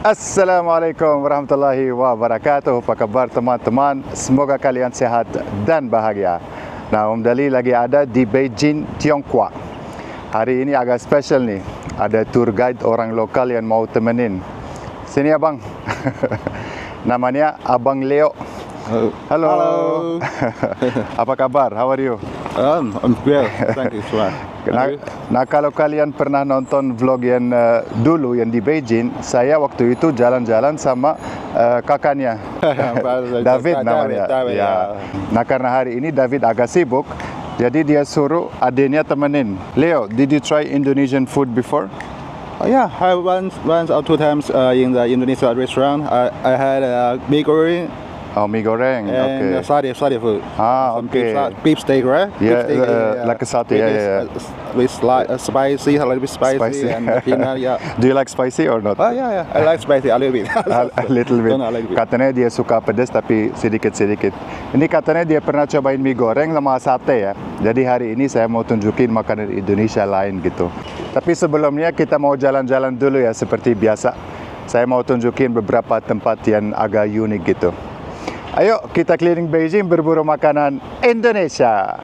Assalamualaikum warahmatullahi wabarakatuh. Apa kabar teman-teman? Semoga kalian sehat dan bahagia. Nah, Om Dali lagi ada di Beijing, Tiongkok. Hari ini agak spesial nih. Ada tour guide orang lokal yang mau temenin. Sini abang. Namanya Abang Leo. Halo. Apa kabar? How are you? I'm well, thank you. Nah, kalau kalian pernah nonton vlog yang dulu yang di Beijing, saya waktu itu jalan-jalan sama kakaknya, David namanya. Ya. Nah, karena hari ini David agak sibuk, jadi dia suruh adiknya temenin. Leo, did you try Indonesian food before? Yeah, I once or two times in the Indonesian restaurant. I had mie goreng Oh, mie goreng. and Okay. satay food. Ah, Some okay. beef steak, right? Yeah, Beef steak, like a satay, yeah. With spicy, a little bit spicy, Spicy. and peanut. Yeah. Do you like spicy or not? Oh yeah, I like spicy a little bit. A little bit. A little bit. Katanya dia suka pedas tapi sedikit-sedikit. Ini katanya dia pernah cobain mie goreng sama sate ya. Jadi hari ini saya mau tunjukin makanan Indonesia lain gitu. Tapi sebelumnya kita mau jalan-jalan dulu ya seperti biasa. Saya mau tunjukin beberapa tempat yang agak unik gitu. Ayo kita keliling Beijing berburu makanan Indonesia.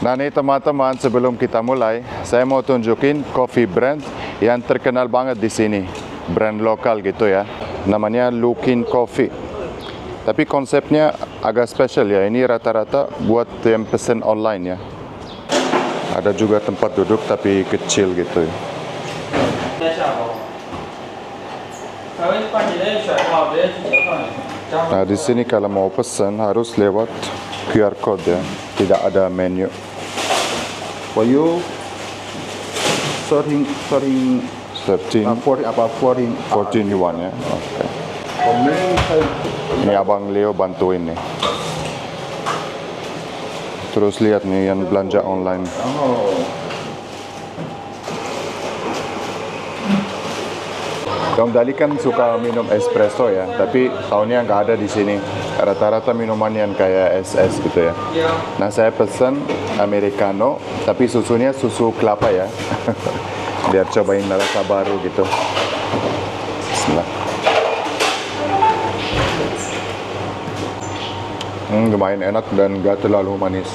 Nah nih teman-teman, sebelum kita mulai, saya mau tunjukin coffee brand yang terkenal banget di sini. Brand lokal gitu ya. Namanya Luckin Coffee. Tapi konsepnya agak spesial ya. Ini rata-rata buat yang pesen online ya. Ada juga tempat duduk tapi kecil gitu ya. Nah di sini kalau mau pesen harus lewat QR code ya. Tidak ada menu. For you, 13, 14 yuan ya. Oke. For me, Ini Abang Leo bantuin nih. Terus lihat nih yang belanja online. Om Dali kan suka minum espresso ya, tapi tahunnya nggak ada di sini. Rata-rata minuman yang kayak es gitu ya. Nah saya pesen americano, tapi susunya susu kelapa ya. Biar cobain rasa baru gitu. Bismillah. Lumayan enak dan nggak terlalu manis.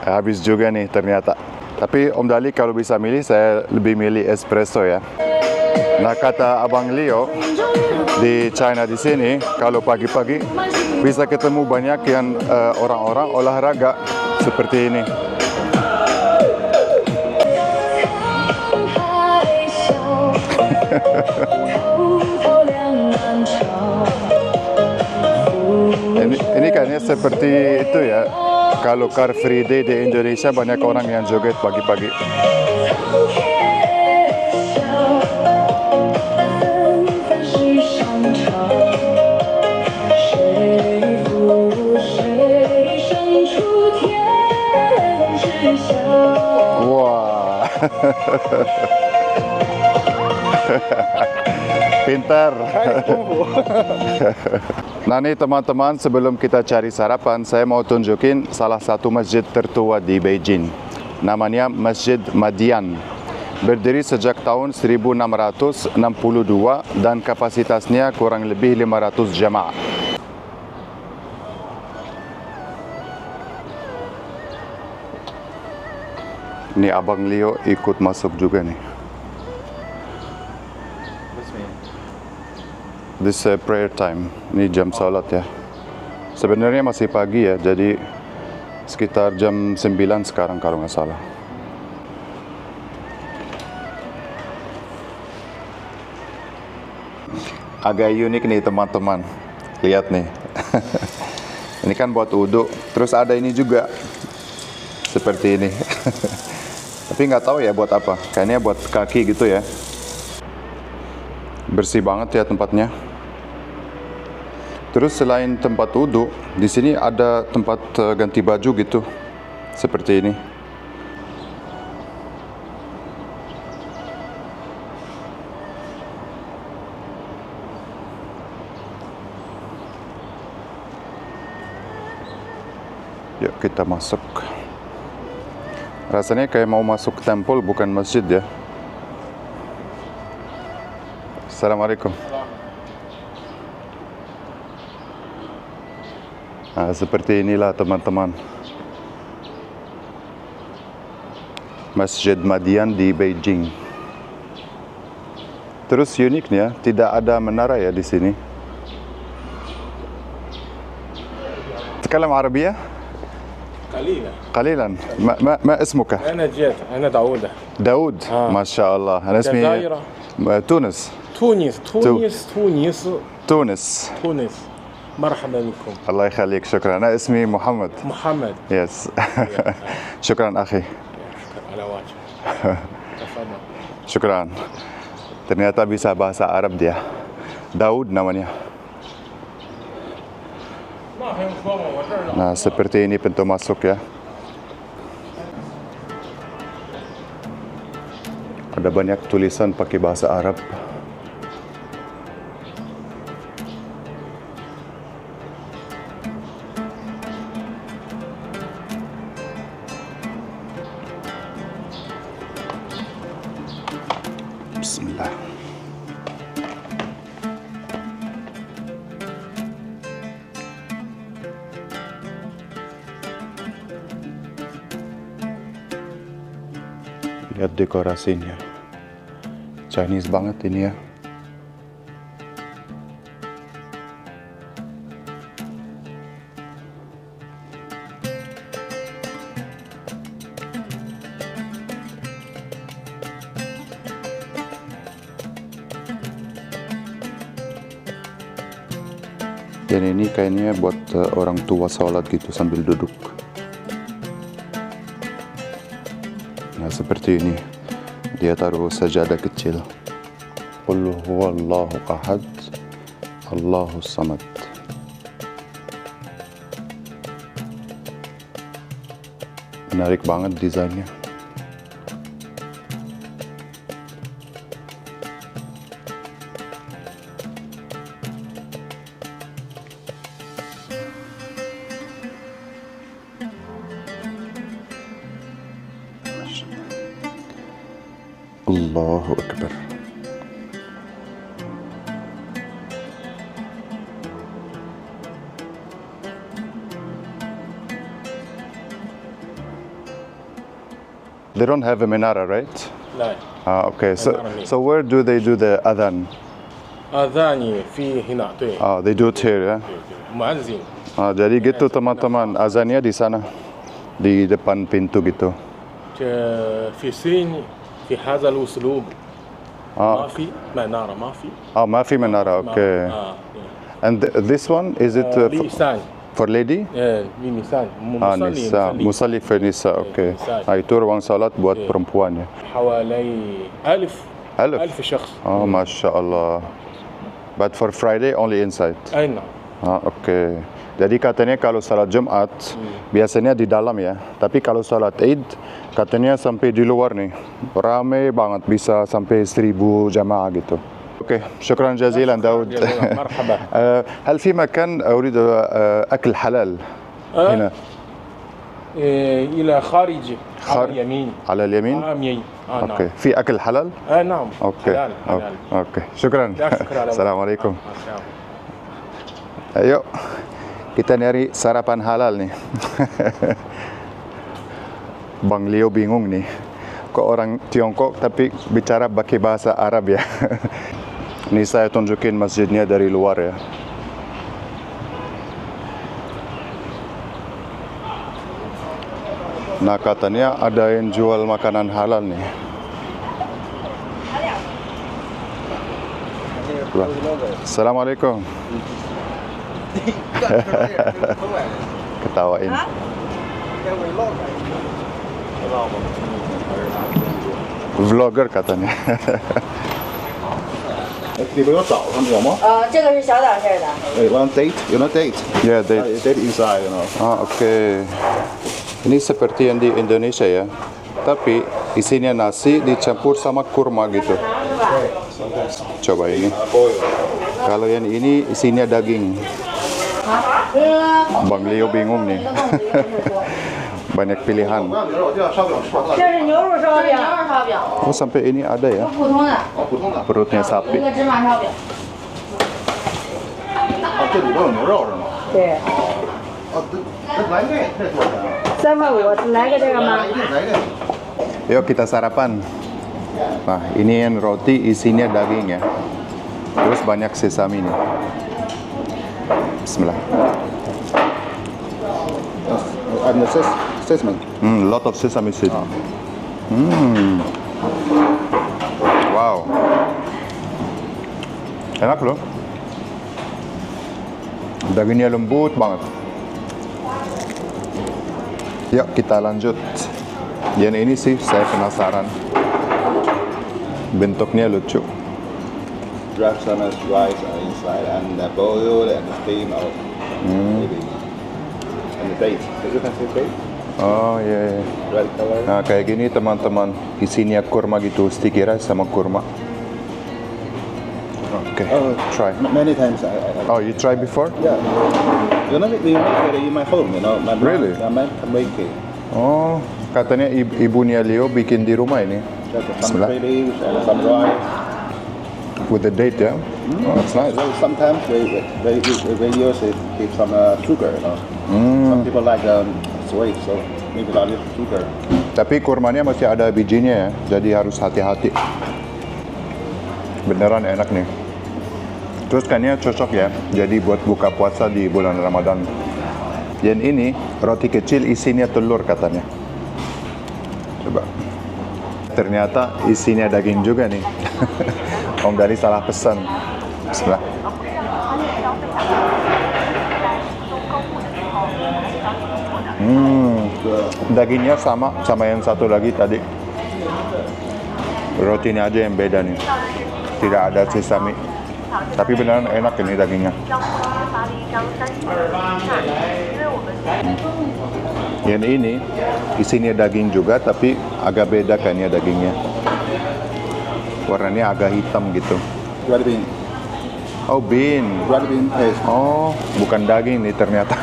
Habis juga nih ternyata. Tapi Om Dali kalau bisa milih, saya lebih milih espresso ya. Nah kata Abang Leo, di China di sini kalau pagi-pagi bisa ketemu banyak yang orang-orang olahraga seperti ini. ini kayaknya seperti itu ya. Kalau Car Free Day di Indonesia banyak orang yang joget pagi-pagi. Wah. Pintar. Nah nih teman-teman, sebelum kita cari sarapan, saya mau tunjukin salah satu masjid tertua di Beijing. namanya Masjid Madian. Berdiri sejak tahun 1662 dan kapasitasnya kurang lebih 500 jamaah. Ini Abang Leo ikut masuk juga nih. This prayer time. Ini jam salat ya. Sebenarnya masih pagi ya, jadi sekitar jam 9 sekarang kalau nggak salah. Agak unik nih teman-teman. Lihat nih. Ini kan buat wudhu. Terus ada ini juga. Seperti ini. Tapi nggak tahu ya buat apa. Kayaknya buat kaki gitu ya. Bersih banget ya tempatnya. Terus selain tempat wudhu, di sini ada tempat ganti baju gitu. Seperti ini. Yuk kita masuk. Rasanya kayak mau masuk temple bukan masjid ya. Assalamualaikum. Nah, seperti inilah teman-teman. Masjid Madian di Beijing. Terus uniknya tidak ada menara ya di sini. تتكلم عربية؟ قليلا قليلا. ما اسمك؟ أنا جيت أنا داوود داود. ما شاء الله. أنا اسمي الجزائر تونس. تونس تونس. مرحبا بكم. الله يخليك. شكرا. أنا اسمي محمد. يس. شكرا أخي. شكرا على واجب. تفضل. Syukran. Ternyata bisa bahasa Arab dia. Daud namanya. Nah, seperti ini pintu masuk ya. Ada banyak tulisan pakai bahasa Arab. Bismillah. Lihat dekorasinya. Chinese banget ini ya. Dan ini kayaknya buat orang tua sholat gitu sambil duduk. Nah, seperti ini. Dia taruh sajadah kecil. Qul huwallahu ahad, Allahus samad. Menarik banget desainnya. Allahu Akbar. They don't have a minara, right? لا. Okay. So where do they do the adhan? أذاني في هنا. They do it here, ya? مؤذن. Jadi gitu teman-teman, azannya di sana, di depan pintu gitu. في الصين في هذا الأسلوب ما في منارة ما في. ما في منارة. Okay. And this one, is it لسان. for lady? لسان. Nisa. Musalli for Nisa. Okay. Itu ruang salat buat perempuan ya. حوالي 1000 شخص. Masya Allah. But for Friday only inside. أي نعم. Okay. Jadi katanya kalau salat Jumat biasanya di dalam ya. Tapi kalau salat Eid katanya sampai di luar nih. Ramai banget, bisa sampai 1000 jamaah gitu. اوكي، شكرا جزيلا داود. مرحبا. هل في مكان اريد اكل حلال هنا؟ إلى خارج على اليمين. على اليمين. يمين. نعم. اوكي في اكل حلال. نعم. اوكي حلال حلال. اوكي شكرا. لا شكرا على Assalamualaikum. السلام. Ayo kita nyari sarapan halal nih. Bang Leo bingung nih, kok orang Tiongkok tapi bicara pakai bahasa Arab ya. Ini saya tunjukin masjidnya dari luar ya. Nah katanya ada yang jual makanan halal nih. Assalamualaikum. Ketawain. Vlogger katanya. 里边有枣，他们有吗？这个是小点馅儿的。 One date, you know date. Ya, date. Date inside, you know. Ah, oke. Ini seperti yang di Indonesia ya. Tapi isinya nasi dicampur sama kurma gitu. Coba ini. Kalau yang ini isinya daging. Bang Leo bingung nih. Banyak pilihan. 这是牛肉烧饼，Oh, sampai ini ada ya. 普通的， Perutnya 一 sapi. 个芝麻烧饼。这里边有牛肉是吗？对，来这多少钱啊？ 3块5，来个这个吗？ 来这。 Yuk kita sarapan. Nah, ini yang roti isinya daging ya. Terus banyak sesame nih. Bismillah. And the sesame. Lot of sesame seed. Wow. Enak loh. Dagingnya lembut banget. Yuk kita lanjut. Yang ini sih saya penasaran. Bentuknya lucu. Drop some rice inside and boil and steam out. Maybe. And the date. Is it fancy date? Oh iya. Yeah. Red color. Nah kayak gini teman-teman, isinya kurma gitu, sticky rice sama kurma. Oke, try. Many times I Oh, you try before? yeah. You know, we make it in my home. You know, my mom, Really? My mom can make it. Oh, katanya ibunya Leo bikin di rumah ini. Just some Bismillah. bay leaves and some rice. With the date ya. Oh, that's nice. Well, sometimes they use it with some sugar. You know, some people like sweet, so maybe a little sugar. Tapi kurmanya masih ada bijinya ya, jadi harus hati-hati. Beneran enak nih. Terus kayaknya cocok ya, jadi buat buka puasa di bulan Ramadan. Yang ini roti kecil isinya telur katanya. Coba. Ternyata isinya daging juga nih. Om Dani salah pesan. Bismillah. Dagingnya sama yang satu lagi tadi. Rotinya aja yang beda nih. Tidak ada sesame. Tapi beneran enak ini dagingnya. Yang ini isinya daging juga tapi agak beda kayaknya dagingnya. Warnanya agak hitam gitu. Red bean. Oh, bean. Red bean paste. Oh, bukan daging nih ternyata.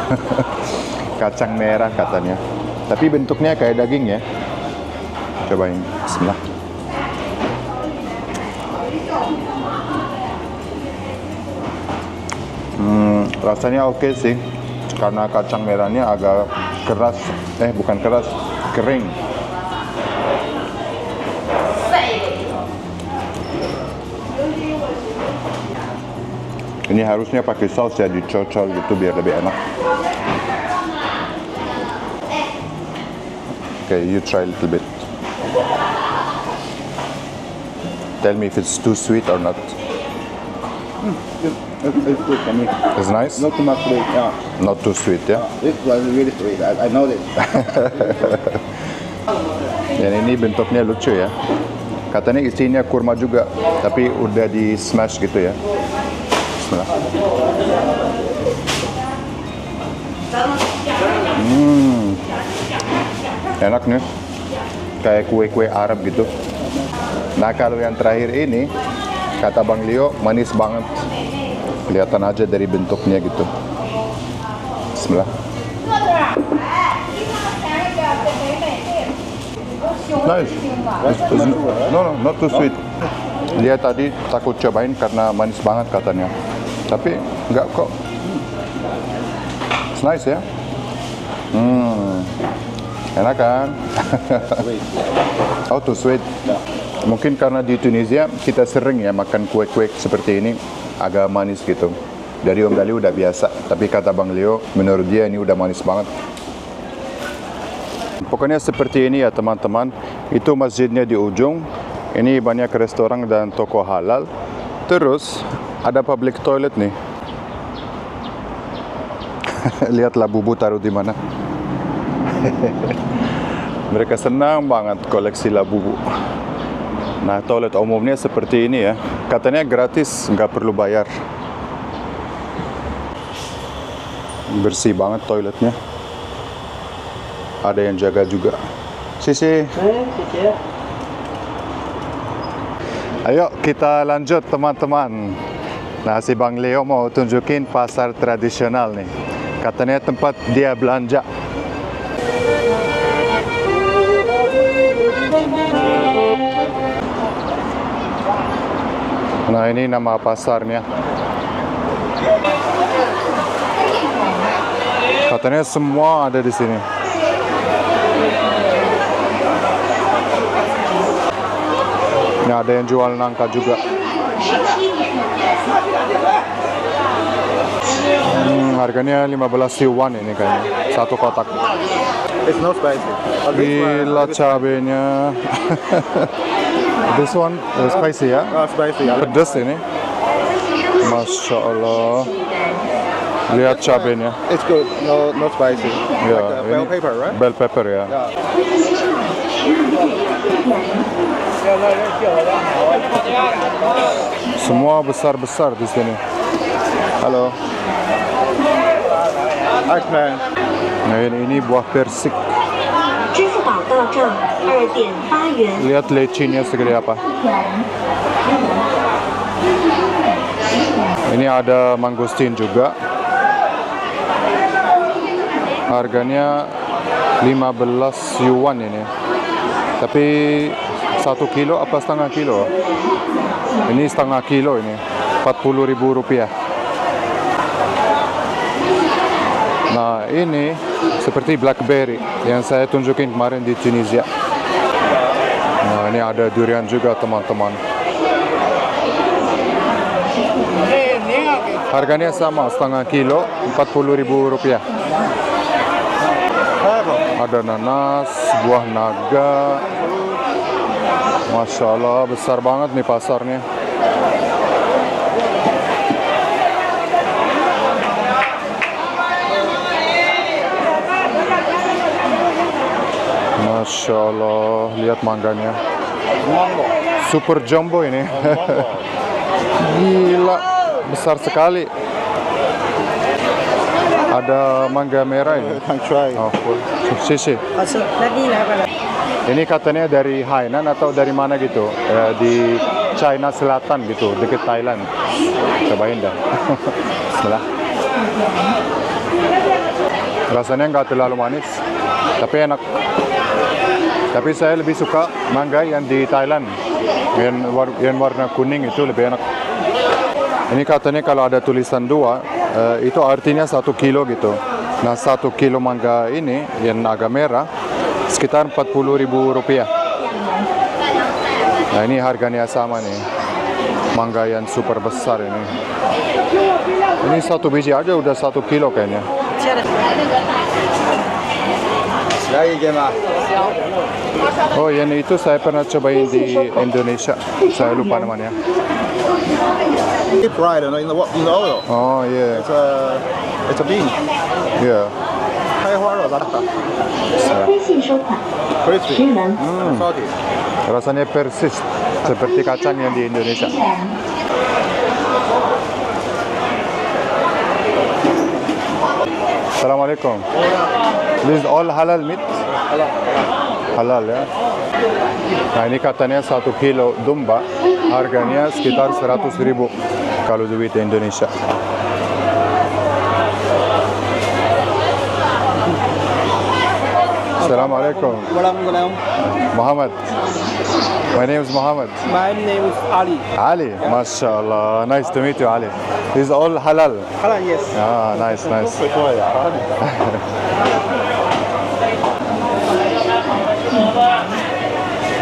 Kacang merah katanya. Tapi bentuknya kayak daging ya. Cobain. Bismillah. Rasanya oke sih. Karena kacang merahnya agak keras. Bukan keras, kering. Ini harusnya pakai saus ya, dicocol gitu biar lebih enak. Okay, you try a little bit. Tell me if it's too sweet or not. It's good for me. It's nice? Not too much sweet. Yeah. Not too sweet ya. It was really sweet. I know this. Yang ini bentuknya lucu ya. Katanya isinya kurma juga, tapi udah di smash gitu ya. Bismillah. Enak nih. Kayak kue-kue Arab gitu. Nah kalau yang terakhir ini, kata Bang Leo, manis banget. Kelihatan aja dari bentuknya gitu. Bismillah. Nice. No, not too sweet. Dia tadi takut cobain karena manis banget katanya. Tapi enggak kok. It's nice ya. Enak kan? Oh, too sweet. Mungkin karena di Tunisia kita sering ya makan kue-kue seperti ini agak manis gitu. Dari Om Dali udah biasa, tapi kata Bang Leo menurut dia ini udah manis banget. Pokoknya seperti ini ya teman-teman. Itu masjidnya di ujung. Ini banyak restoran dan toko halal. Terus ada public toilet nih. Lihatlah bubu taruh di mana. Mereka senang banget koleksi labubu. Nah, toilet umumnya seperti ini ya. Katanya gratis, nggak perlu bayar. Bersih banget toiletnya. Ada yang jaga juga. Sisi. Ayo kita lanjut teman-teman. Nah, si Bang Leo mau tunjukin pasar tradisional nih. Katanya tempat dia belanja. Nah, ini nama pasarnya. Katanya semua ada di sini. Ini ada yang jual nangka juga. Harganya 15 yuan ini kayaknya. Satu kotak. It's not spicy. Gila cabenya. This one spicy ya? Spicy. Pedas ini. Masya Allah. Lihat cabenya. It's good. No, not spicy. Ya, Like bell ini pepper, right? Bell pepper ya. Yeah. Semua besar-besar di sini. Halo. Eggplant. Nah, ini buah persik. 支付宝到账2.8元。 Lihat lecinya segede apa. Ini ada mangostin juga. Harganya 15 yuan ini. Tapi 1 kilo apa setengah kilo? Ini setengah kilo ini. 40.000 rupiah. Nah, ini seperti blackberry yang saya tunjukin kemarin di Tunisia. Nah, ini ada durian juga teman-teman. Harganya sama, setengah kilo, 40.000 rupiah. Ada nanas, buah naga. Masya Allah, besar banget nih pasarnya. Masya Allah, lihat mangganya. Super jumbo ini. Gila, besar sekali. Ada mangga merah ini. Can try. Oh, sisi. Ini katanya dari Hainan atau dari mana gitu? Di China Selatan gitu, dekat Thailand. Cobain dah. Bismillah. Rasanya nggak terlalu manis, tapi enak. Tapi saya lebih suka mangga yang di Thailand, yang warna kuning itu lebih enak. Ini katanya kalau ada tulisan 2, itu artinya 1 kilo gitu. Nah, 1 kilo mangga ini yang agak merah sekitar 40.000 rupiah. Nah, ini harganya sama nih. Mangga yang super besar ini. Ini 1 biji aja udah 1 kilo kayaknya. Oh, yang itu saya pernah cobain di Indonesia. Saya lupa namanya. Deep fried in the oil. Oh, yeah. It's a bean. Yeah. 开花肉咋打？ 微信收款， Crispy. 十元。 Salty. Rasanya persis seperti kacang yang di Indonesia. Assalamualaikum. This is all halal meat? Halal ya. Nah, ini katanya 1 kilo domba harganya sekitar 100.000 kalau duit Indonesia. Assalamualaikum. Muhammad. My name is Muhammad. My name is Ali. Ali. MashaAllah. Nice to meet you, Ali. This is all halal. Halal, yes. Ah, nice, nice.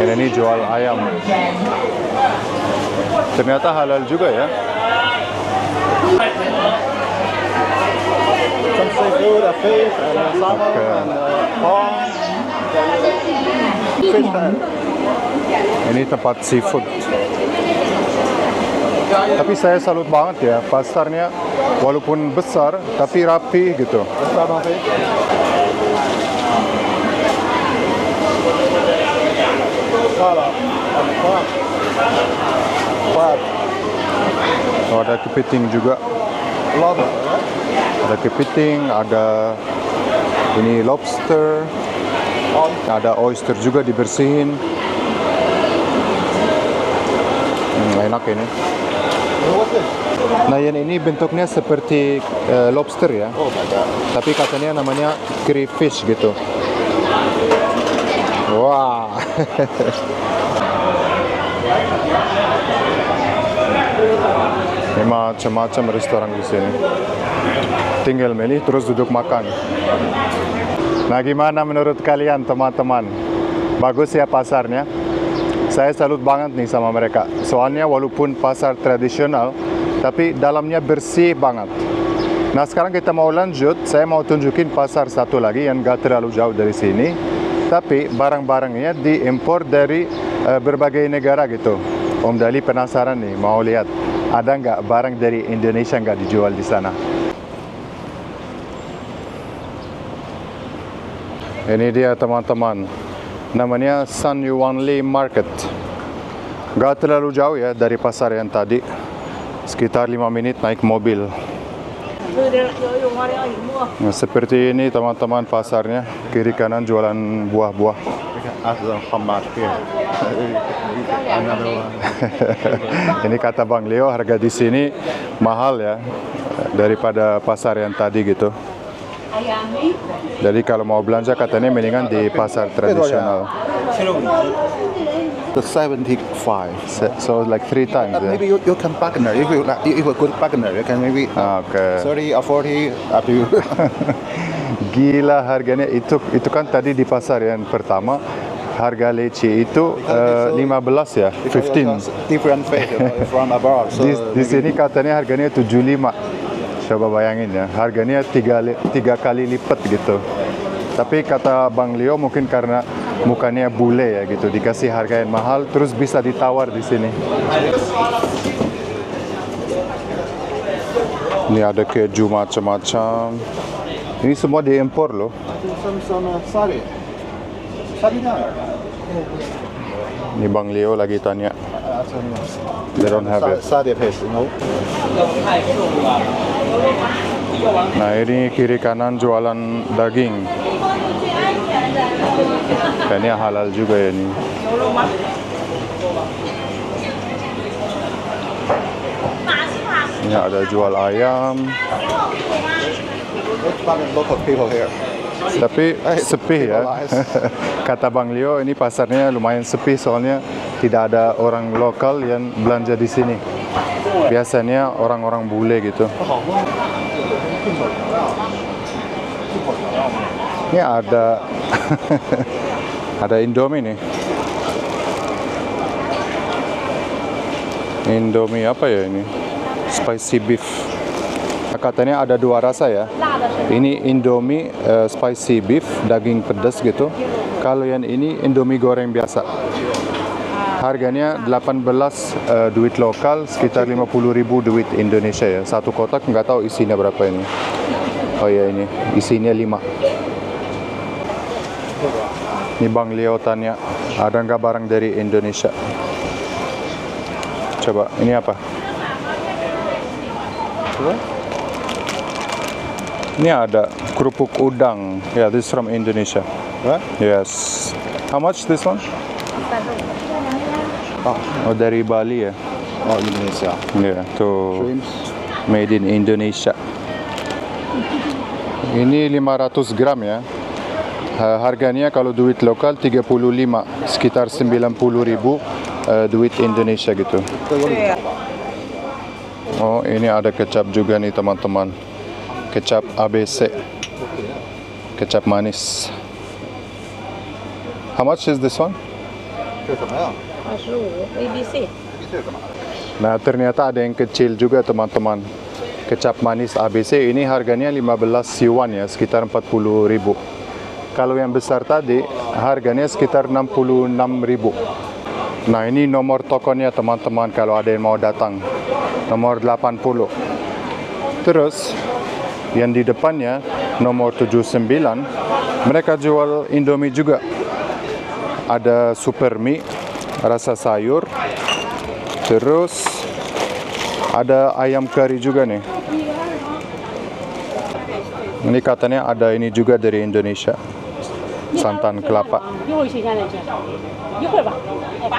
Ini jual ayam. Ternyata halal juga ya. Some seafood, a fish, and salmon, Okay. and prawn. Fish pan. Ini tempat seafood. Tapi saya salut banget ya, pasarnya walaupun besar tapi rapi gitu. Prawn fish. Salad. And crab. Crab. Oh, ada kepiting juga. Lobster, right? Ada kepiting, ada ini lobster, ada oyster juga dibersihin. Enak ini. What's this? Nah, yang ini bentuknya seperti lobster ya. Oh my god. Tapi katanya namanya crayfish gitu. Wah. Ini macam-macam restoran di sini. Tinggal milih terus duduk makan. Nah, gimana menurut kalian teman-teman? Bagus ya pasarnya? Saya salut banget nih sama mereka. Soalnya walaupun pasar tradisional, tapi dalamnya bersih banget. Nah, sekarang kita mau lanjut. Saya mau tunjukin pasar satu lagi yang gak terlalu jauh dari sini. Tapi barang-barangnya diimpor dari berbagai negara gitu. Om Dali penasaran nih, mau lihat ada nggak barang dari Indonesia nggak dijual di sana. Ini dia teman-teman, namanya San Yuanli Market. Nggak terlalu jauh ya dari pasar yang tadi, sekitar 5 menit naik mobil. Nah, seperti ini teman-teman pasarnya, kiri kanan jualan buah-buah. Ini kata Bang Leo, harga di sini mahal ya daripada pasar yang tadi gitu. Jadi kalau mau belanja katanya mendingan di pasar tradisional. The 75. So like 3 times ya. Maybe you can bargain. If you like, if a good bargainer, you can maybe Oke. 30 or 40 up to you. Gila harganya itu kan tadi di pasar yang pertama harga leci itu 15 ya, 15. Different fish from abroad. So Di sini katanya harganya 75. Coba bayangin ya, harganya 3 kali lipat gitu. Tapi kata Bang Leo mungkin karena mukanya bule ya gitu, dikasih harga yang mahal terus bisa ditawar di sini. Ini ada keju macam-macam. Ini semua diimpor loh. some sari. Sari na. Ini Bang Leo lagi tanya. They don't have it. Sari paste, you know. Nah, ini kiri kanan jualan daging. Ini halal juga ya ini. Ini ada jual ayam. Local people here. Tapi sepi ya. Kata Bang Leo, ini pasarnya lumayan sepi soalnya tidak ada orang lokal yang belanja di sini. Biasanya orang-orang bule gitu. Ini ada ada Indomie nih. Indomie apa ya ini? Spicy beef. Katanya ada 2 rasa ya. Ini Indomie spicy beef, daging pedas gitu. Kalau yang ini Indomie goreng biasa. Harganya 18 duit lokal, sekitar 50.000 duit Indonesia ya. Satu kotak nggak tahu isinya berapa ini. Oh ya ini, isinya 5. Ini Bang Leo tanya, ada nggak barang dari Indonesia? Coba, ini apa? Ini ada kerupuk udang. Yeah, this is from Indonesia. What? Yes. How much this one? Oh, dari Bali ya? Oh, Indonesia. Yeah, to Shrimps. made in Indonesia. Ini 500 gram ya. Harganya kalau duit lokal 35, sekitar 90.000 duit Indonesia gitu. Oh, ini ada kecap juga nih teman-teman. Kecap ABC. Kecap manis. How much is this one? 这什么呀？ 25 ABC。 这是干嘛的？ Nah, ternyata ada yang kecil juga teman-teman. Kecap manis ABC ini harganya 15 yuan ya, sekitar 40.000. Kalau yang besar tadi harganya sekitar 66.000. Nah, ini nomor tokonya teman-teman kalau ada yang mau datang. Nomor 80. Terus yang di depannya nomor 79, mereka jual Indomie juga. Ada super mie rasa sayur. Terus ada ayam kari juga nih. Ini katanya ada ini juga dari Indonesia. Santan kelapa.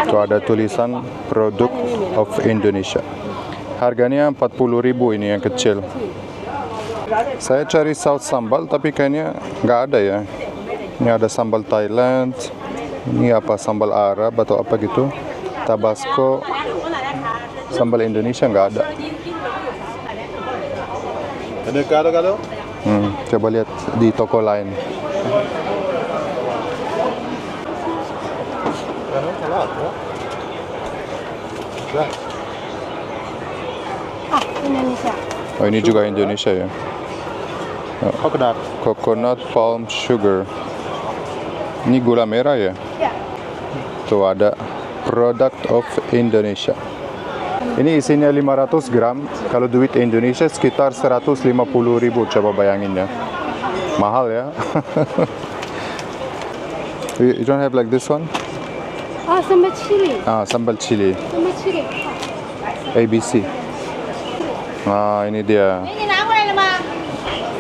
Itu ada tulisan produk of Indonesia. Harganya 40.000 ini yang kecil. Saya cari saus sambal tapi kayaknya nggak ada ya. Ini ada sambal Thailand. Ini apa, sambal Arab atau apa gitu. Tabasco. Sambal Indonesia nggak ada. Ada gado-gado? Coba lihat di toko lain. Gado salat ya? Ya. Oh, ini juga Indonesia ya. Coconut. Coconut palm sugar. Ini gula merah ya? Tuh ada product of Indonesia. Ini isinya 500 gram. Kalau duit Indonesia sekitar 150.000. Coba bayangin ya. Mahal ya. You don't have like this one? Oh, sambal chili. Ah, sambal chili. Sambal chili. ABC. Nah, ini dia.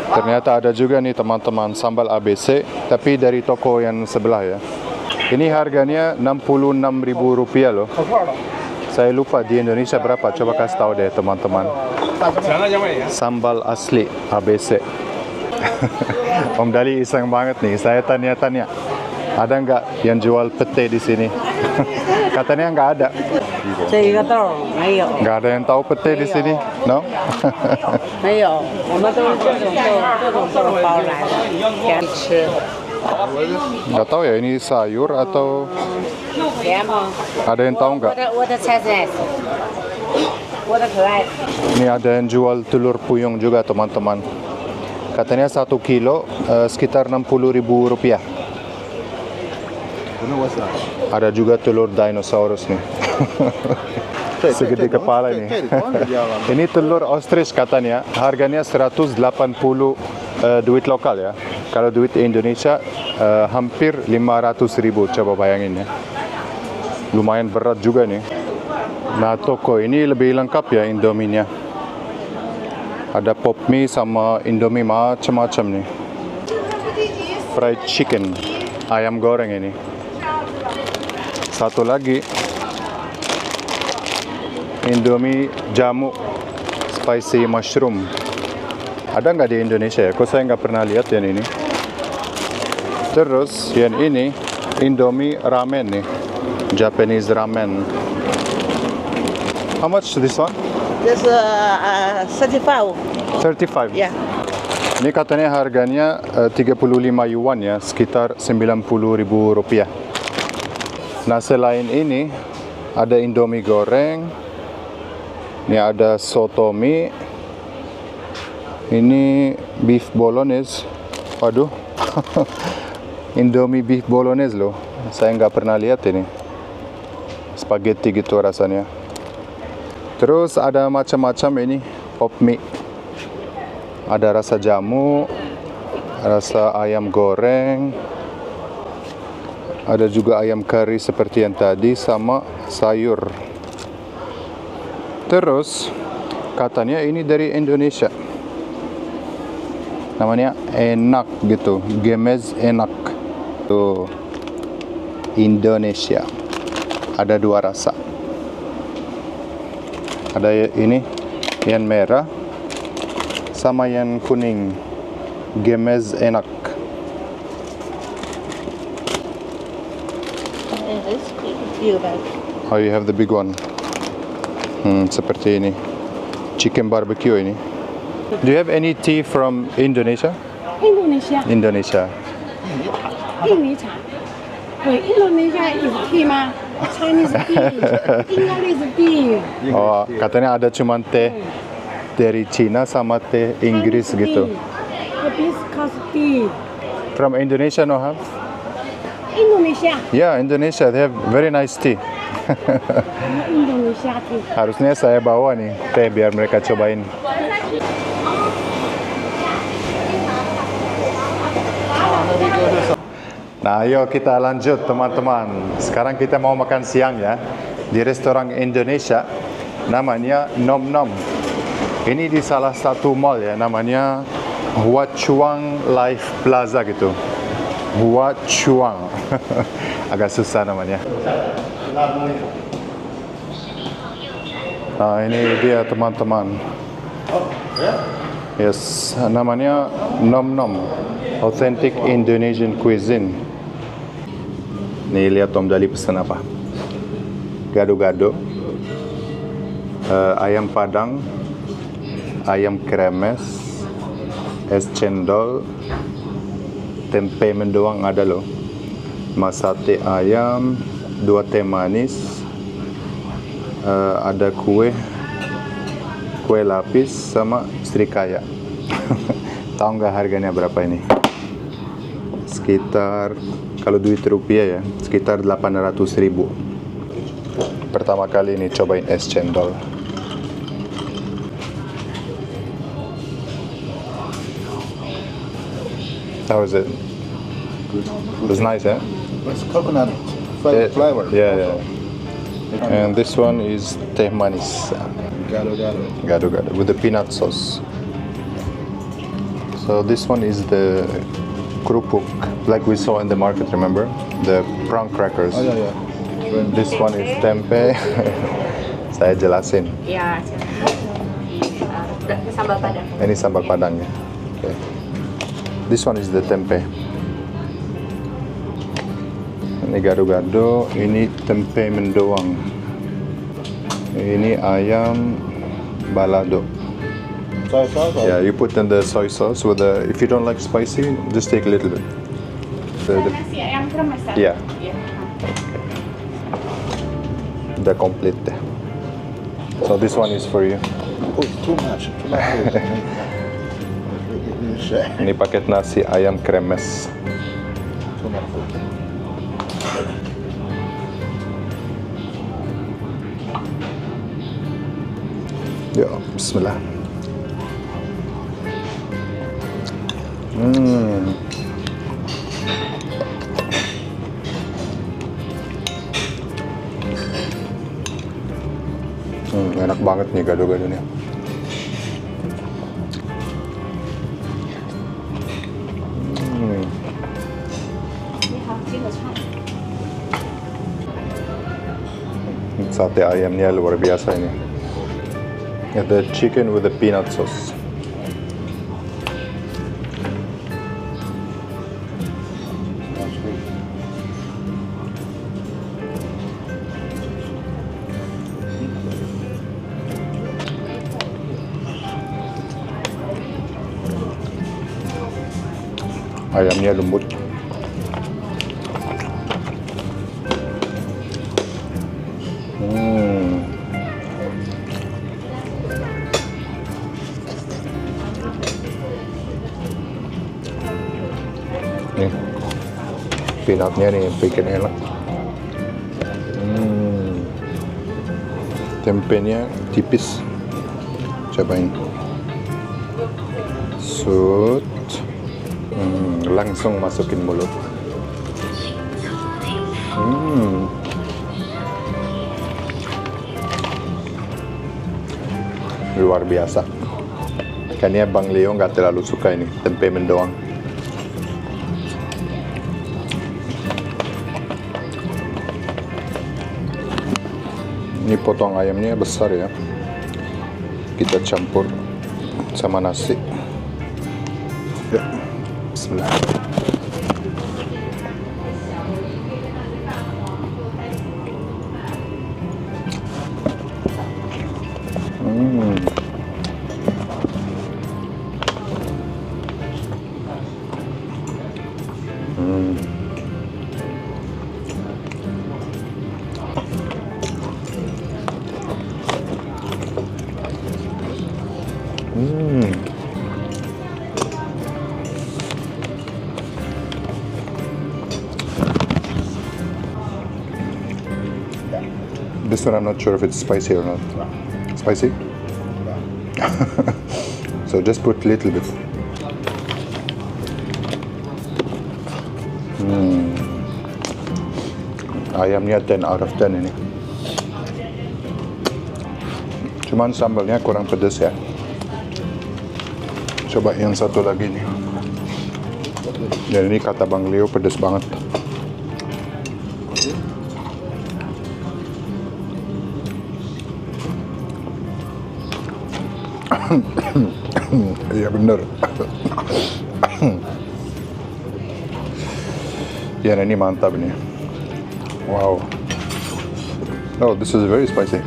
Ternyata ada juga nih teman-teman sambal ABC, tapi dari toko yang sebelah ya. Ini harganya Rp66.000 loh. Saya lupa di Indonesia berapa. Coba kasih tahu deh teman-teman. Sambal asli ABC. Om Dali iseng banget nih. Saya tanya-tanya, ada nggak yang jual pete di sini? Katanya nggak ada. 这一个豆儿没有， Nggak ada yang tahu pete di sini, no? 没有，我们都是这种豆儿包来的，给你吃。 Nggak tahu ya ini sayur atau 甜吗？ ada yang tahu nggak? 我的菜是爱吃，我的可爱。 Ini ada yang jual telur puyung juga teman-teman. Katanya 1 kilo sekitar Rp60.000. Ada juga telur dinosaurus nih. Segede kepala ini. Ini telur ostrich katanya. Harganya 180 duit lokal ya. Kalau duit Indonesia hampir 500.000. Coba bayangin ya. Lumayan berat juga nih. Nah, toko ini lebih lengkap ya Indominya. Ada pop mie sama Indomie macam-macam nih. Fried chicken, ayam goreng ini. Satu lagi Indomie jamu spicy mushroom. Ada nggak di Indonesia ya? Kok saya nggak pernah lihat yang ini. Terus yang ini Indomie ramen nih, Japanese ramen. How much this one? This 35. 35. Yeah. Ini katanya harganya 35 yuan ya, sekitar Rp90.000. Nah, selain ini ada Indomie goreng. Ini ada soto mie. Ini beef bolognese. Waduh. Indomie beef bolognese loh. Saya nggak pernah lihat ini. Spaghetti gitu rasanya. Terus ada macam-macam ini pop mie. Ada rasa jamu, rasa ayam goreng. Ada juga ayam kari seperti yang tadi sama sayur. Terus katanya ini dari Indonesia. Namanya enak gitu, Gemez enak. Tuh Indonesia. Ada 2 rasa. Ada ini yang merah sama yang kuning. Gemez enak. barbecue but Oh, you have the big one. Seperti ini. Chicken barbecue ini. Do you have any tea from Indonesia? Indonesia Indonesia. 印尼茶。对，Indonesia is tea 吗？Chinese tea, English tea. Oh, katanya ada cuma teh dari Cina sama teh Inggris Chinese gitu. tea. Hibiscus tea. From Indonesia no have? Indonesia. Yeah, Indonesia they have very nice tea. Indonesia tea. Harusnya saya bawa nih teh biar mereka cobain. Nah, ayo kita lanjut teman-teman. Sekarang kita mau makan siang ya di restoran Indonesia namanya Nom Nom. Ini di salah satu mall ya, namanya Hua Chuang Life Plaza gitu. Hua Chuang. Agak susah namanya. Nah, ini dia teman-teman. Yes, namanya Nom Nom. Authentic Indonesian cuisine. Nih lihat Om Dali pesan apa? Gado-gado, ayam padang, ayam kremes, es cendol, tempe mendoan ada loh, sate ayam, 2 teh manis, ada kue lapis sama srikaya. Tahu nggak harganya berapa ini? Sekitar, kalau duit rupiah ya, sekitar 800.000. Pertama kali ini cobain es cendol. How is it? It was nice, eh? It's coconut flavor. Yeah. And this one is teh manis. Gado-gado. Gado-gado with the peanut sauce. So this one is the kerupuk, like we saw in the market, remember? The prawn crackers. Oh yeah. This one is tempe. Saya jelasin. Ya, sambal padang. Ini sambal padang ya. Okay. This one is the tempe. Ini gado-gado, ini tempe mendoan. Ini ayam balado. Soy sauce? Yeah, you put in the soy sauce with the. If you don't like spicy, just take a little bit. Nasi ayam kremes. Yeah. The complete. So this one is for you. Oh, it's too much. Ini paket nasi ayam kremes. Too much food. Ya, bismillah. Enak banget nih gado-gadonya. Sate ayamnya luar biasa ini. The chicken with the peanut sauce. Ayamnya lembut. Nih, peanutnya nih bikin enak. Tempenya tipis. Cobain. Sut. Langsung masukin mulut. Luar biasa. Kayaknya Bang Leo nggak terlalu suka ini tempe mendoan. Ini potong ayamnya besar ya. Kita campur sama nasi. Ya. Bismillah. This one I'm not sure if it's spicy or not. Spicy? So just put a little bit. Ayamnya 10 out of 10 ini. Cuman sambalnya kurang pedas ya. Coba yang satu lagi nih. Dan ini kata Bang Leo pedas banget. Iya bener. Ya ini mantap ini. Wow. Oh, this is very spicy.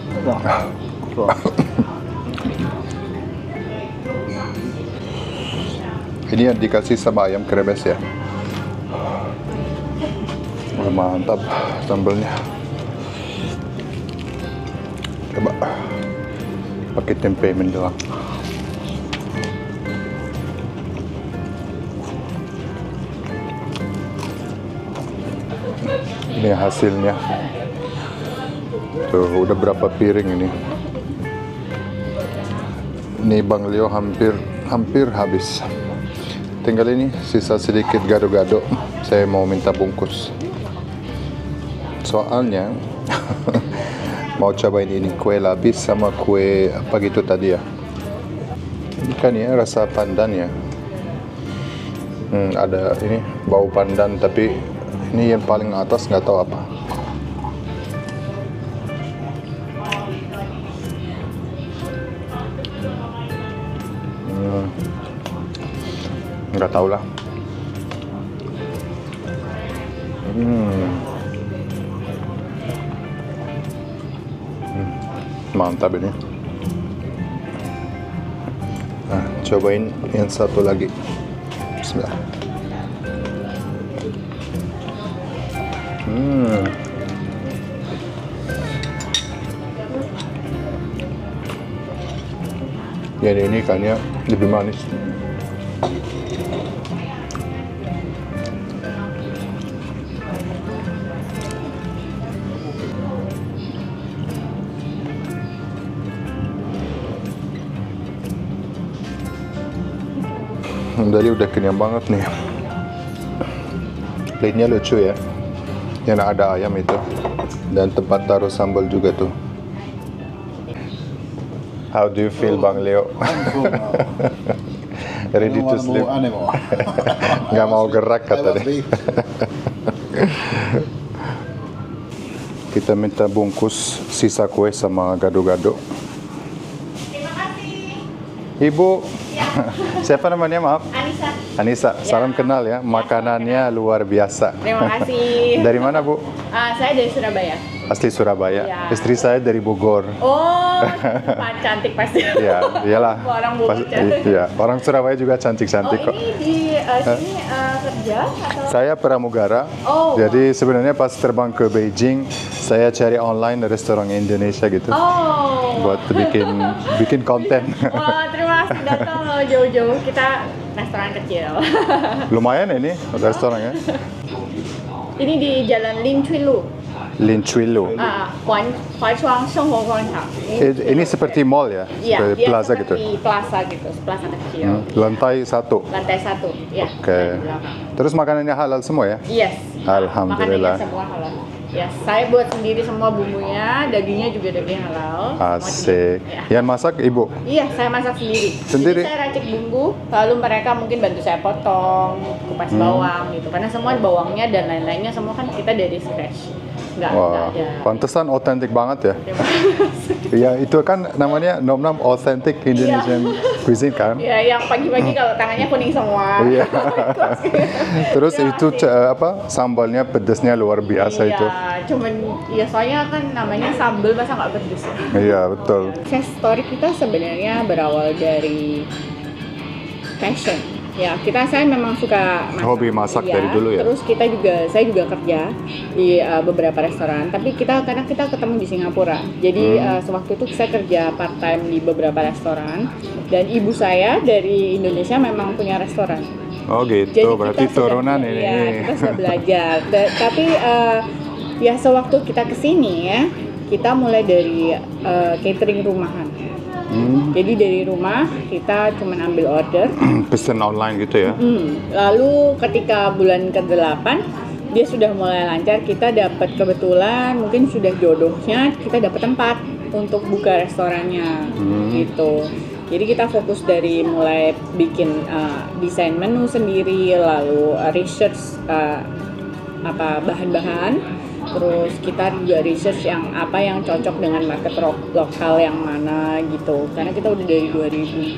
Ini yang dikasih sama ayam krebes ya. Wah, mantap sambalnya. Coba pakai tempe mendoang. Ini hasilnya. Tuh, udah berapa piring ini? Ini Bang Leo hampir habis. Tinggal ini sisa sedikit gado-gado. Saya mau minta bungkus. Soalnya mau cobain ini kue lapis sama kue apa gitu tadi ya. Ini kan ya rasa pandan ya. Ada ini bau pandan tapi ini yang paling atas nggak tahu apa. Nggak tahu lah. Mantap ini. Nah, cobain yang satu lagi. Bismillah. Jadi ini ikannya lebih manis. Dari udah kenyang banget nih. Plate-nya lucu ya. Yang ada ayam itu. Dan tempat taruh sambal juga tuh. How do you feel, Bang Leo? I'm full now. Ready to sleep? Nggak mau gerak kata dia. Kita minta bungkus sisa kue sama gado-gado. Terima kasih. Ibu, siapa namanya maaf? Anissa. Anissa, salam kenal ya. Makanannya luar biasa. Terima kasih. Dari mana Bu? Saya dari Surabaya. Asli Surabaya. Ya. Istri saya dari Bogor. Oh, cantik pasti. Ya, iyalah. Orang Bogor cantik. Iya, orang Surabaya juga cantik-cantik kok. Ini di sini kerja atau? Saya pramugara. Oh. Jadi sebenarnya pas terbang ke Beijing, saya cari online restoran Indonesia gitu. Oh. Buat bikin konten. Wah, terima kasih datang loh jauh-jauh. Kita restoran kecil. Lumayan ini restorannya. Ini di Jalan Lin Chui Lu. Lin Chui Lu. Huaichuang Shenghou Guangchang. Ini seperti mall ya? Iya, Seperti dia plaza seperti gitu. plaza gitu, plaza kecil. Lantai 1. Lantai 1, ya. Oke. di belakang. Terus makanannya halal semua ya? Yes. Alhamdulillah. Makanannya semua halal. Ya, saya buat sendiri semua bumbunya, dagingnya juga daging halal. Asik. Ya. Yang masak ibu? Iya, saya masak sendiri. Sendiri? Jadi saya racik bumbu, lalu mereka mungkin bantu saya potong, kupas bawang gitu. Karena semua bawangnya dan lain-lainnya semua kan kita dari scratch. Nggak Wah, ada. pantesan otentik banget ya. Terima kasih. Ya itu kan namanya nom-nom authentic Indonesian cuisine kan? Ya, yang pagi-pagi kalau tangannya kuning semua. Iya. Terus itu sambalnya pedasnya luar biasa itu. Iya, cuman ya soalnya kan namanya sambal masa nggak pedes ya. Iya, betul. Chef story kita sebenarnya berawal dari passion. Ya, saya memang suka masak. Hobi masak dari dulu ya? Terus saya juga kerja di beberapa restoran. Tapi karena kita ketemu di Singapura. Jadi sewaktu itu saya kerja part time di beberapa restoran. Dan ibu saya dari Indonesia memang punya restoran. Oh gitu, Jadi berarti turunan ini. Ya, kita sudah belajar. Tapi ya sewaktu kita kesini ya, kita mulai dari catering rumahan. Jadi dari rumah kita cuma ambil order. Pesan online gitu ya? Lalu ketika bulan ke-8 dia sudah mulai lancar, kita dapat kebetulan mungkin sudah jodohnya kita dapat tempat untuk buka restorannya gitu. Jadi kita fokus dari mulai bikin desain menu sendiri, lalu research bahan-bahan. Terus kita juga research yang cocok dengan market lokal yang mana gitu. Karena kita udah dari 2014.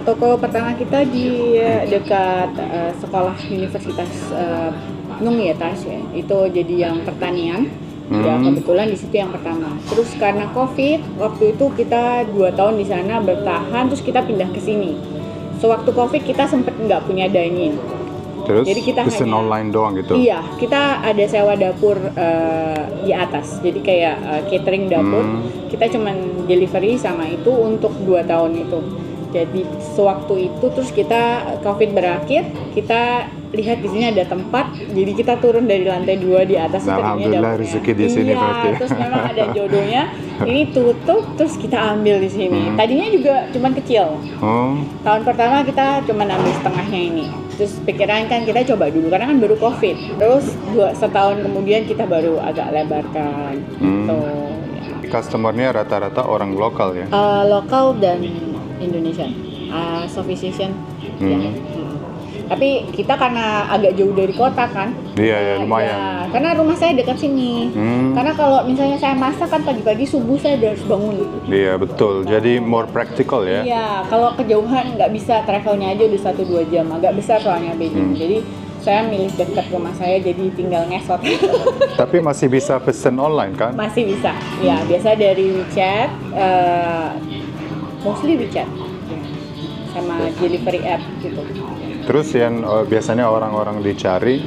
Toko pertama kita di dekat sekolah Universitas Nung Yetas ya. Itu jadi yang pertanian. Ya kebetulan di situ yang pertama. Terus karena COVID, waktu itu kita 2 tahun di sana bertahan, terus kita pindah ke sini. Sewaktu COVID kita sempet nggak punya dine-in. Terus jadi kita pesan online doang gitu? Iya, kita ada sewa dapur di atas. Jadi kayak catering dapur. Kita cuman delivery sama itu untuk 2 tahun itu. Jadi sewaktu itu terus kita COVID berakhir, kita lihat di sini ada tempat, jadi kita turun dari lantai 2 di atas. Alhamdulillah rezeki di sini berarti. Terus memang ada jodohnya. Ini tutup, terus kita ambil di sini. Tadinya juga cuman kecil. Tahun pertama kita cuman ambil setengahnya ini. Terus pikiran kan kita coba dulu karena kan baru COVID. Terus setahun kemudian kita baru agak lebarkan. Gitu. Customernya rata-rata orang lokal ya? Lokal dan Indonesian, Southeast Asian. Ya. Tapi kita karena agak jauh dari kota kan. Iya, lumayan. Ya, karena rumah saya dekat sini. Karena kalau misalnya saya masak kan pagi-pagi subuh saya udah harus bangun. Iya, betul. Jadi more practical ya. Iya, kalau kejauhan nggak bisa, travelnya aja udah 1-2 jam. Agak besar soalnya Beijing. Jadi saya milih dekat rumah saya, jadi tinggal ngesot. Tapi masih bisa pesen online kan? Masih bisa. Ya, biasa dari WeChat, mostly WeChat. Sama delivery app gitu. Terus yang biasanya orang-orang dicari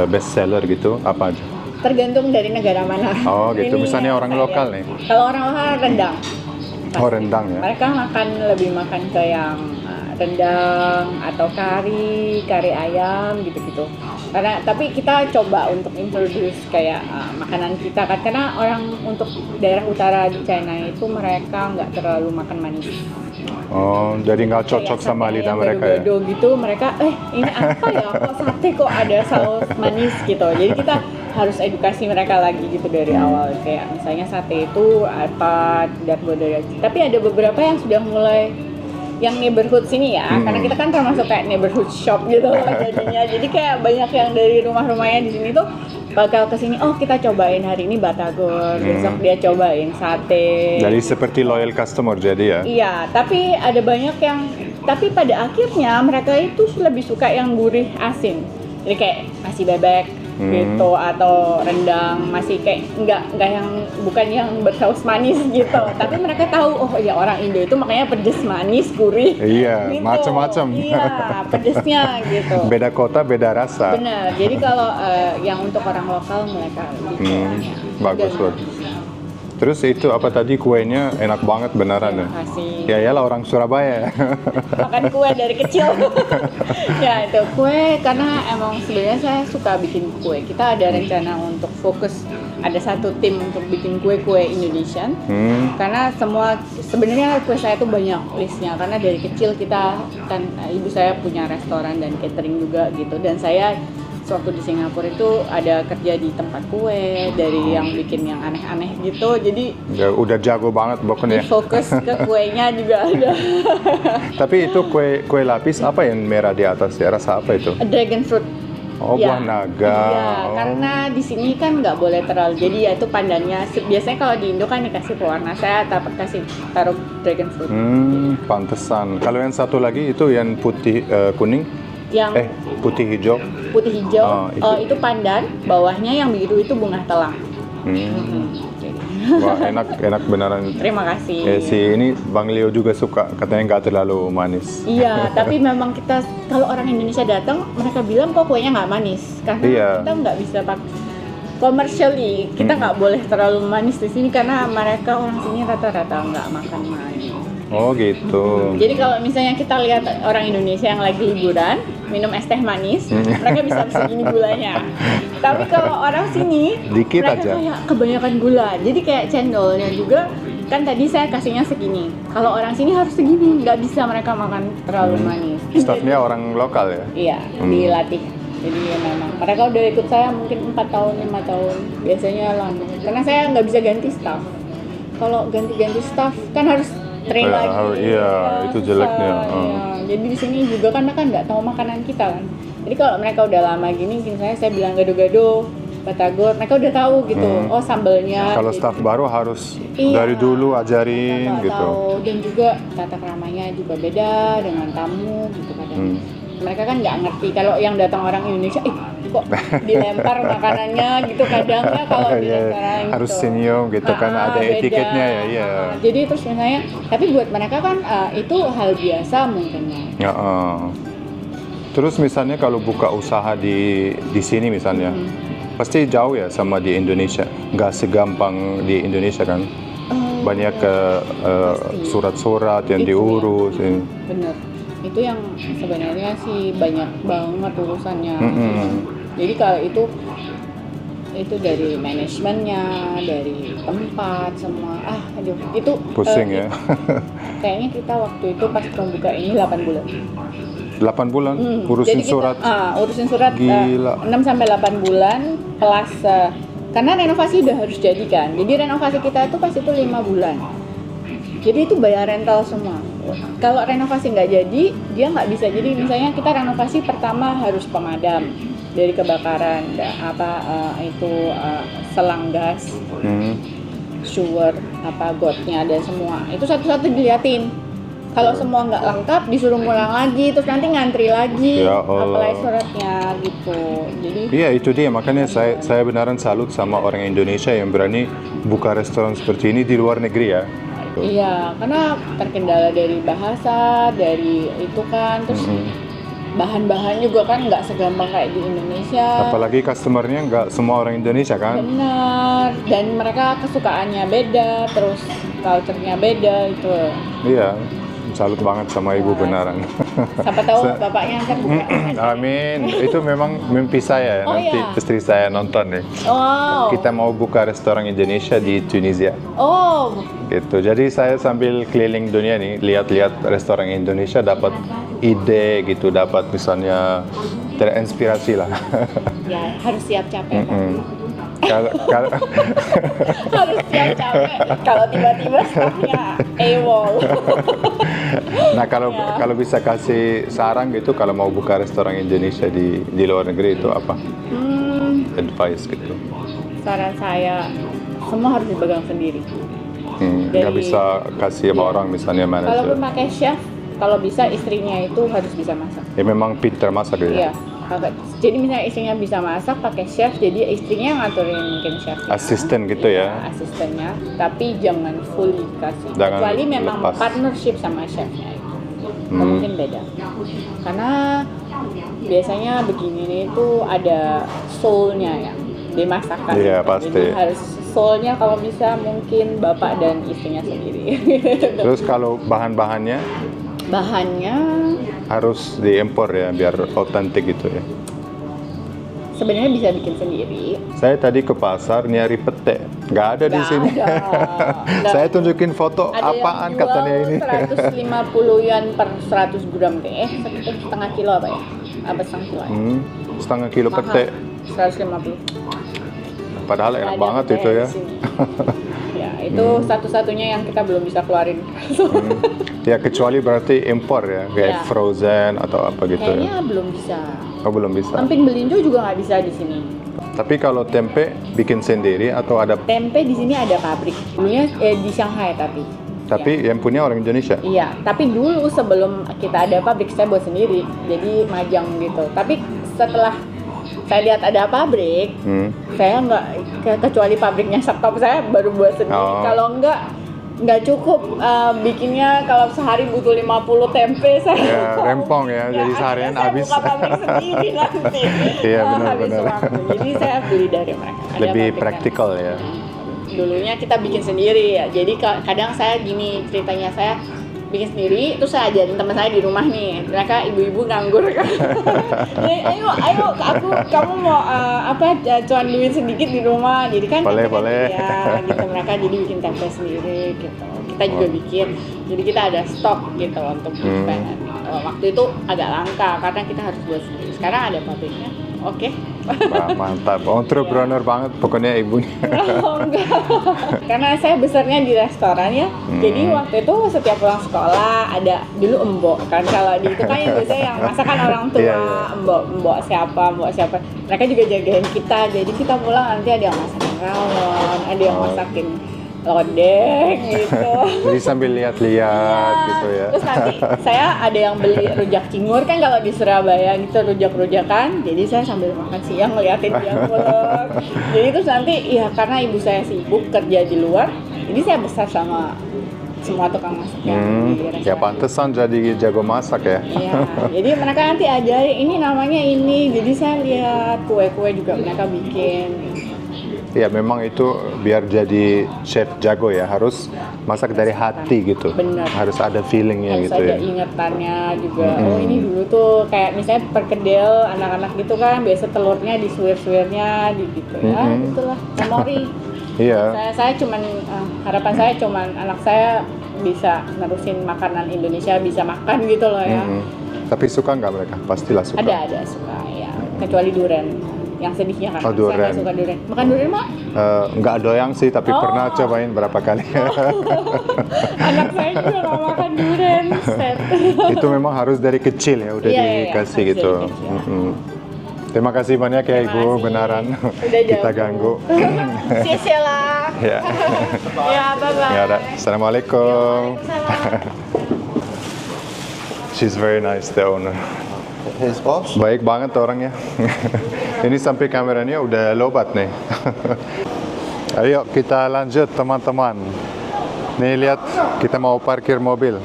best seller gitu apa aja? Tergantung dari negara mana. Oh gitu, misalnya orang lokal nih. Kalau orang lokal rendang. Oh rendang ya? Mereka lebih makan ke yang rendang atau kari ayam gitu-gitu. Tapi kita coba untuk introduce kayak makanan kita kan, karena orang untuk daerah utara di China itu mereka nggak terlalu makan manis. Oh, jadi nggak cocok sama lidah mereka ya? Gado gitu, mereka ini apa ya? Kok sate kok ada saus manis gitu. Jadi kita harus edukasi mereka lagi gitu dari awal, kayak misalnya sate itu apa tidak boleh. Tapi ada beberapa yang sudah mulai yang neighborhood sini ya, karena kita kan termasuk kayak neighborhood shop gitu jadinya. Jadi kayak banyak yang dari rumah-rumahnya di sini tuh bakal kesini, oh kita cobain hari ini batagor, besok dia cobain sate. Jadi seperti loyal customer jadi ya? Iya, tapi ada banyak tapi pada akhirnya mereka itu lebih suka yang gurih asin. Jadi kayak nasi bebek gitu, atau rendang masih kayak bukan yang bersaus manis gitu. Tapi mereka tahu, oh ya orang Indo itu makanya pedes, manis, gurih. Iya, gitu. macam-macam. Iya, pedesnya gitu. Beda kota, beda rasa. Benar. Jadi kalau yang untuk orang lokal mereka lebih bagus. Terus itu apa tadi, kuenya enak banget beneran ya? Ya iyalah orang Surabaya. Makan kue dari kecil. Ya itu kue, karena emang sebenarnya saya suka bikin kue. Kita ada rencana untuk fokus, ada satu tim untuk bikin kue-kue Indonesian. Karena sebenarnya kue saya tuh banyak listnya, karena dari kecil kita kan ibu saya punya restoran dan catering juga gitu, dan saya waktu di Singapura itu ada kerja di tempat kue, dari yang bikin yang aneh-aneh gitu, jadi udah jago banget pokoknya. Fokus ke kuenya juga ada. Tapi itu kue lapis apa yang merah di atas ya, rasa apa itu? Dragon fruit. Oh, Ya, buah naga. Iya, Oh. karena di sini kan nggak boleh terlalu. Jadi ya itu pandannya. Biasanya kalau di Indo kan dikasih pewarna, saya kasih taruh dragon fruit. Pantesan. Kalau yang satu lagi itu yang putih kuning, Yang putih hijau. putih hijau Oh, itu pandan, bawahnya yang biru itu bunga telang. Jadi, Wah, enak beneran. terima kasih. Si ini Bang Leo juga suka, katanya nggak terlalu manis. Iya, tapi memang kita kalau orang Indonesia datang, mereka bilang kok kuenya nggak manis karena Iya. kita nggak bisa pakai commercially, kita nggak boleh terlalu manis di sini karena mereka orang sini rata-rata nggak makan manis. Oh gitu. Jadi kalau misalnya kita lihat orang Indonesia yang lagi liburan minum es teh manis, mereka bisa segini gulanya. Tapi kalau orang sini, Dikit mereka aja. kayak kebanyakan gula. Jadi kayak cendolnya juga kan tadi saya kasihnya segini. Kalau orang sini harus segini, nggak bisa mereka makan terlalu manis. Staffnya orang lokal ya? Iya, dilatih. Jadi ya memang mereka udah ikut saya mungkin 4 tahun, 5 tahun. Biasanya lama. Karena saya nggak bisa ganti staff. Kalau ganti-ganti staff kan harus train lagi. Iya, itu susah, jeleknya. iya. Jadi di sini juga kan mereka nggak tahu makanan kita kan. Jadi kalau mereka udah lama gini, misalnya saya bilang gado-gado, batagor, mereka udah tahu gitu. Oh sambelnya. Kalau jadi- staff baru harus Iya. dari dulu Kita ajarin nggak gitu. tahu. Dan juga tata keramanya juga beda dengan tamu gitu kadang. Mereka kan nggak ngerti kalau yang datang orang Indonesia, kok dilempar makanannya gitu kadang ya kalau di Iya, restoran harus gitu. senyum gitu kan, ada Beda. etiketnya ya, iya. Jadi terus misalnya, tapi buat mereka kan itu hal biasa mungkin ya. Ya, Terus misalnya kalau buka usaha di sini misalnya, pasti jauh ya sama di Indonesia. Nggak segampang di Indonesia kan. Banyak surat-surat yang Itu ya. diurus. Bener, itu yang sebenarnya sih banyak banget urusannya. Jadi kalau itu dari manajemennya, dari tempat semua. Aduh, itu Pusing ya. Kayaknya kita waktu itu pas pembuka ini 8 bulan. 8 bulan Jadi urusin kita, surat. urusin surat Gila. 6 sampai 8 bulan plus karena renovasi udah harus jadi kan. Jadi renovasi kita itu pas itu 5 bulan. Jadi itu bayar rental semua. Kalau renovasi nggak jadi, dia nggak bisa. Jadi misalnya kita renovasi pertama harus pemadam dari kebakaran, selang gas, shower, gotnya dan semua. Itu satu-satu diliatin. Kalau semua nggak lengkap, disuruh pulang lagi, terus nanti ngantri lagi, Ya Allah. apply suratnya gitu. Jadi Iya itu dia, makanya saya beneran salut sama orang Indonesia yang berani buka restoran seperti ini di luar negeri ya. iya, karena terkendala dari bahasa, dari itu kan, terus bahan-bahan juga kan nggak segampang kayak di Indonesia. Apalagi customernya nggak semua orang Indonesia kan. Benar, dan mereka kesukaannya beda, terus culture-nya beda itu. Iya, salut banget sama ibu beneran. Siapa tahu bapaknya ntar buka. Amin, itu memang mimpi saya. Oh, Nanti iya. istri saya nonton nih. Wow. Kita mau buka restoran Indonesia di Tunisia. Oh, Gitu. Jadi saya sambil keliling dunia nih, lihat-lihat restoran Indonesia, dapat ide gitu, dapat misalnya terinspirasi lah. ya harus siap capek. Kalau Harus siap capek. Kalau tiba-tiba staffnya AWOL. nah kalau bisa kasih saran gitu, kalau mau buka restoran Indonesia di luar negeri itu apa? Advice gitu. Saran saya, semua harus dipegang sendiri. Nggak Dari- bisa kasih sama orang misalnya manajer. Kalaupun pakai chef, kalau bisa istrinya itu harus bisa masak. Ya memang pinter masak ya. Iya. Jadi misalnya istrinya bisa masak pakai chef, jadi istrinya yang ngaturin mungkin chefnya. Asisten gitu ya. Asistennya, tapi jangan full dikasih. Jangan Kecuali memang lepas. partnership sama chefnya itu. Mungkin beda. Karena biasanya begini nih itu ada soul-nya ya di masakan. Iya, gitu. pasti. Jadi harus soul-nya kalau bisa mungkin bapak dan istrinya sendiri. Terus kalau bahan-bahannya Bahannya harus diimpor ya biar otentik gitu ya. sebenarnya bisa bikin sendiri. Saya tadi ke pasar nyari pete, nggak ada di Nggak sini. ada. Saya tunjukin foto Ada apaan yang katanya jual ini. 150 yuan per 100 gram deh. Setengah kilo apa ya? Apa setengah kilo? Setengah kilo Mahal. pete. 150. Padahal enak Ada banget pete itu ya. di sini. Ya, itu satu-satunya yang kita belum bisa keluarin. Ya kecuali berarti impor ya, kayak Ya. frozen atau apa gitu. Kayaknya Ya. belum bisa. Oh belum bisa. Emping belinjo juga nggak bisa di sini. Tapi kalau tempe bikin sendiri atau ada? Tempe di sini ada pabrik. Dulunya di Shanghai tapi. Tapi yang punya orang Indonesia. Iya, tapi dulu sebelum kita ada pabrik saya buat sendiri, jadi majang gitu. Tapi setelah saya lihat ada pabrik, saya kecuali pabriknya stop saya baru buat sendiri. Oh. Kalau nggak cukup bikinnya, kalau sehari butuh 50 tempe saya. Ya, rempong ya, jadi seharian habis. Saya buka pabrik sendiri nanti. Iya, benar, Habis benar. waktu. Jadi saya beli dari mereka. Ada Lebih pabriknya. praktikal ya. Dulunya kita bikin sendiri ya. Jadi kadang saya gini ceritanya, saya bikin sendiri, terus saya ajarin teman saya di rumah nih. Mereka ibu-ibu nganggur kan. Jadi, ayo kamu mau cuan duit sedikit di rumah. Jadi kan Boleh, kita boleh. ya, gitu mereka jadi bikin tempe sendiri gitu. Kita juga bikin. Jadi kita ada stok gitu untuk tempe. Waktu itu agak langka karena kita harus buat sendiri. Sekarang ada pabriknya. Oke. Wah, mantap, entrepreneur banget pokoknya ibunya. Oh, enggak. Karena saya besarnya di restoran ya. Jadi waktu itu setiap pulang sekolah ada dulu embok kan, kalau di itu kan yang biasanya yang masakan orang tua. Iya, iya. Mbok siapa. Mereka juga jagain kita. Jadi kita pulang nanti ada yang masakin rawon, ada yang masakin lodeh gitu. Jadi sambil lihat-lihat gitu ya. Terus nanti saya ada yang beli rujak cingur kan kalau di Surabaya gitu, rujak-rujakan. Jadi saya sambil makan siang ngeliatin dia pulang. Jadi terus nanti ya karena ibu saya sibuk kerja di luar, jadi saya besar sama semua tukang masak yang di restoran. Ya pantesan jadi jago masak ya. Iya, jadi mereka nanti ajarin ini namanya ini. Jadi saya lihat kue-kue juga mereka bikin. Ya memang itu biar jadi chef jago ya harus masak dari hati gitu. Bener. Harus ada feelingnya Harus gitu ada ya. ingetannya juga. Oh ini dulu tuh kayak misalnya perkedel anak-anak gitu kan biasa telurnya disuir-suirnya gitu ya gitulah memori. Iya. Saya cuman harapan saya cuman anak saya bisa nerusin makanan Indonesia, bisa makan gitu loh ya. Tapi suka nggak mereka? Pastilah suka. Ada suka ya, kecuali durian. Yang sedihnya kan Oh, saya durian. nggak suka durian. Makan durian mak? Nggak doyang sih, tapi pernah cobain berapa kali. Anak saya juga nggak makan durian. Set. Itu memang harus dari kecil ya, udah Iya, dikasih harus gitu. dari kecil. Terima kasih banyak ya Ibu, kasih. benaran Udah kita jauh. ganggu. Sielah. Ya. Ya, bye-bye. Ya, ada. Assalamualaikum. She's very nice, the owner. His boss? Baik banget orangnya. Ini sampai kameranya udah lobat nih. Ayo kita lanjut teman-teman. Nih lihat, kita mau parkir mobil.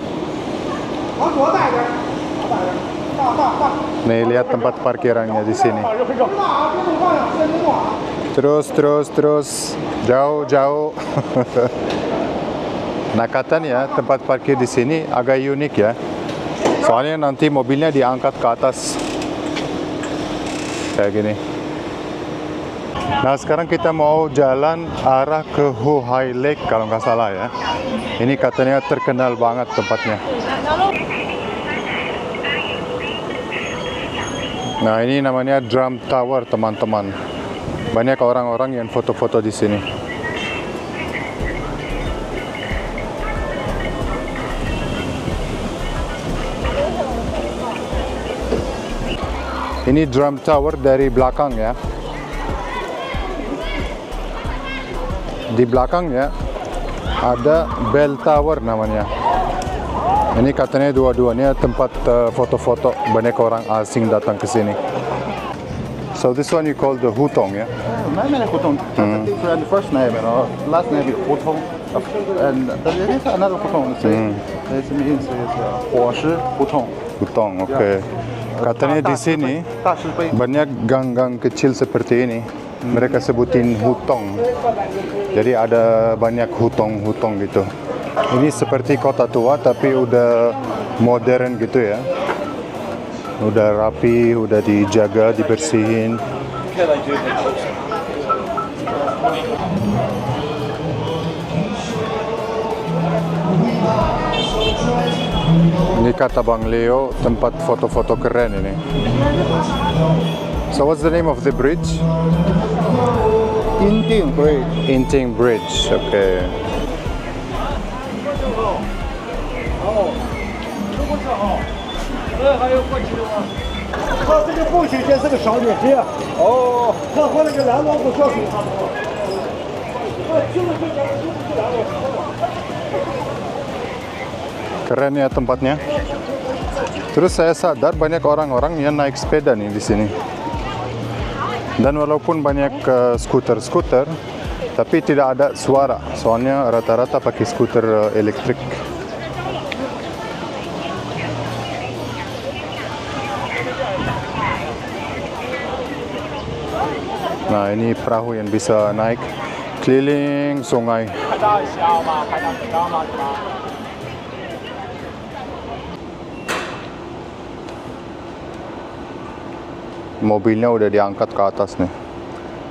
Nih lihat tempat parkirannya di sini. Terus. Jauh. Nah katanya tempat parkir di sini agak unik ya. Soalnya nanti mobilnya diangkat ke atas. Kayak gini. Nah sekarang kita mau jalan arah ke Huhai Lake kalau nggak salah ya. Ini katanya terkenal banget tempatnya. Nah ini namanya Drum Tower teman-teman. Banyak orang-orang yang foto-foto di sini. Ini Drum Tower dari belakang ya. Di belakangnya ada Bell Tower namanya. Ini katanya dua-duanya tempat foto-foto. Banyak orang asing datang ke sini. So this one you call the Hutong, yeah? My name is Hutong. That's a different first name, you know. Last name is Hutong. And there is another Hutong. It means it's Huoshi Hutong. Hutong, oke. Katanya di sini banyak gang-gang kecil seperti ini. Mereka sebutin hutong. Jadi ada banyak hutong-hutong gitu. Ini seperti kota tua tapi udah modern gitu ya. Udah rapi, udah dijaga, dibersihin. Ini kata Bang Leo, tempat foto-foto keren ini. So what's the name of the bridge? Yinting Bridge. Yinting Bridge, oke. Keren ya tempatnya. Terus saya sadar banyak orang-orang yang naik sepeda nih di sini. Dan walaupun banyak skuter-skuter, tapi tidak ada suara. Soalnya rata-rata pakai skuter elektrik. Nah, ini perahu yang bisa naik keliling sungai. Mobilnya udah diangkat ke atas nih,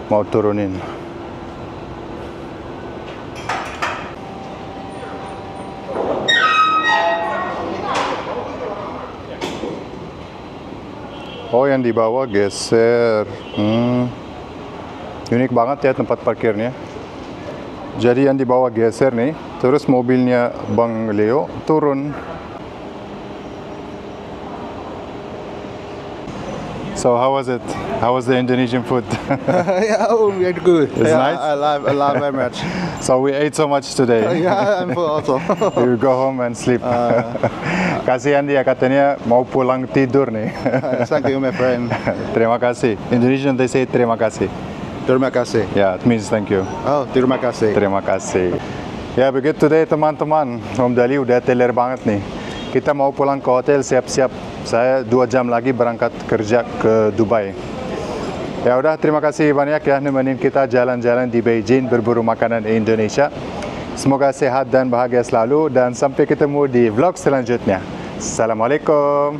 mau turunin. Oh, yang di bawah geser. Unik banget ya tempat parkirnya. Jadi yang di bawah geser nih, terus mobilnya Bang Leo turun. So how was it? How was the Indonesian food? Yeah, oh, very good. It's nice? I love very much. So we ate so much today. Yeah, I'm full also. You go home and sleep. Kasihan dia katanya mau pulang tidur nih. Thank you, my friend. Terima kasih. Indonesian they say terima kasih. Terima kasih. Yeah, it means thank you. Oh, terima kasih. Terima kasih. Ya begitu deh teman-teman. Om Dali udah teler banget nih. Kita mau pulang ke hotel, siap-siap. Saya 2 jam lagi berangkat kerja ke Dubai. Ya udah, terima kasih banyak ya nemenin kita jalan-jalan di Beijing berburu makanan Indonesia. Semoga sehat dan bahagia selalu dan sampai ketemu di vlog selanjutnya. Assalamualaikum.